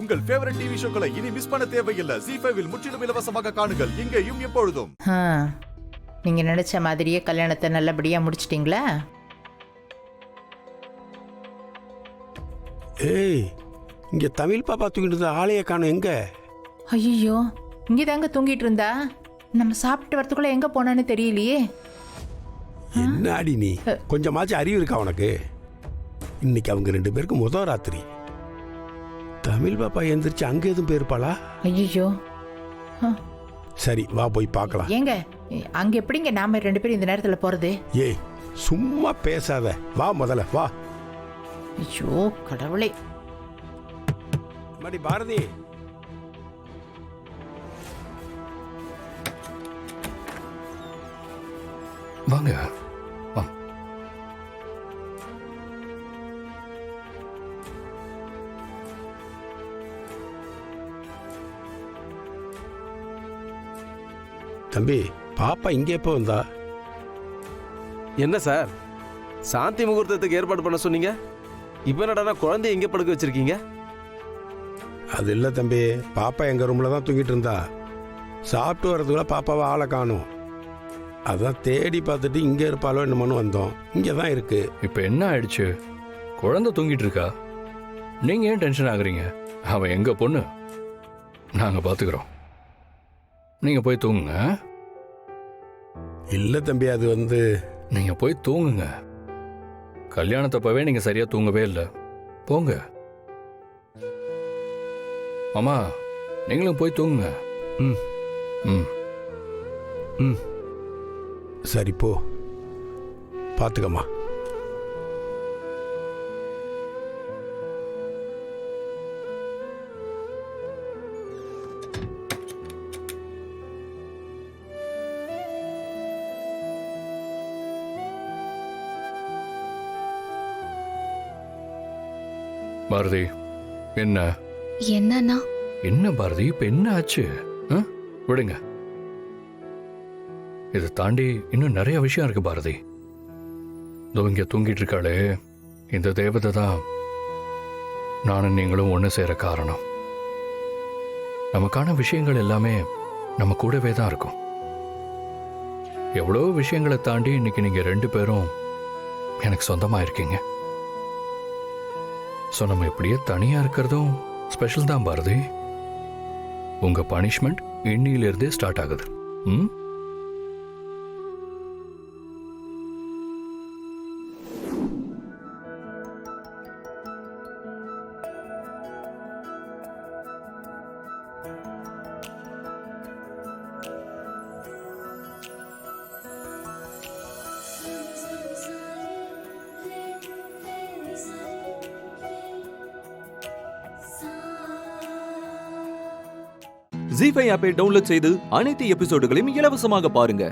உங்கள் favourite TV ஷோக்களை இனி miss பண்ண தேவையில்லை. ZEE5 இல் முற்றிலும் இலவசமாக காணுங்கள், இங்கேயும் எப்பொழுதும். நீங்க நினைச்ச மாதிரியே கல்யாணத்தை நல்லபடியா முடிச்சிட்டீங்களா? ஏய், இங்க தமிழ் பாப்பா தூங்கிட்டு இருந்த ஆளைய காணும். எங்க? ஐயோ, இங்கே தாங்க தூங்கிட்டு இருந்தா. நம்ம சாப்பிட்டு வரதுக்குள்ள எங்க போனான்னு தெரியலையே. என்னாடி நீ? கொஞ்சமாச்சும் அறிவு இருக்கா உனக்கு? இன்னைக்கு அவங்க 2 பேருக்கு முதல் ராத்திரி. தமிழ் பாப்பா எந்திரிச்சு அங்க எதுவும் போயிருப்பாளா? ஐயோ, சரி வா போய் பார்க்கலாம். ஏங்க அங்க எப்படிங்க நாம 2 பேரும் இந்த நேரத்துல போறது? ஏய் சும்மா பேசாத, வா முதல்ல வா. ஐயோ கடவுளே. மடி பாரதி, வாங்க. தம்பி பாப்பா இங்கே எப்போ வந்தா? என்ன சார், சாந்தி முகூர்த்தத்துக்கு ஏற்பாடு பண்ண சொன்னீங்க, இப்போ என்னடா குழந்தைய எங்கே படுக்க வச்சிருக்கீங்க? அது இல்லை தம்பி, பாப்பா எங்கள் ரூமில் தான் தூங்கிட்டு இருந்தா. சாப்பிட்டு வரதுக்குள்ள பாப்பாவை ஆளை காணும். அதான் தேடி பார்த்துட்டு இங்கே இருப்பாளோ என்னமோன்னு வந்தோம். இங்கே தான் இருக்கு. இப்போ என்ன ஆயிடுச்சு? குழந்தை தூங்கிட்டு இருக்கா. நீங்கள் ஏன் டென்ஷன் ஆகுறீங்க? அவன் எங்கள் பொண்ணு, நாங்கள் பார்த்துக்குறோம். நீங்கள் போய் தூங்குங்க. இல்லை தம்பி, அது வந்து நீங்கள் போய் தூங்குங்க. கல்யாணத்தப்பவே நீங்கள் சரியாக தூங்கவே இல்லை. போங்க அம்மா, நீங்களும் போய் தூங்குங்க. ம் ம் ம் சரி போ, பார்த்துக்கம்மா. பாரதி, என்ன என்னன்னா? என்ன பாரதி, இப்ப என்ன ஆச்சு? விடுங்க. இதை தாண்டி இன்னும் நிறைய விஷயம் இருக்கு பாரதி. இங்க தூங்கிட்டு இருக்காளே இந்த தேவதை தான் நானும் நீங்களும் ஒன்று சேர காரணம். நமக்கான விஷயங்கள் எல்லாமே நம்ம கூடவே தான் இருக்கும். எவ்வளோ விஷயங்களை தாண்டி இன்னைக்கு நீங்க 2 பேரும் எனக்கு சொந்தமா இருக்கீங்க. ஸோ நம்ம இப்படியே தனியா இருக்கிறதும் ஸ்பெஷல் தான் பாரதி. உங்க பனிஷ்மெண்ட் இன்னிலிருந்தே ஸ்டார்ட் ஆகுது. ம் ZEE5 ஆப்பை டவுன்லோட் செய்து அனைத்து எபிசோடுகளையும் இலவசமாக பாருங்க.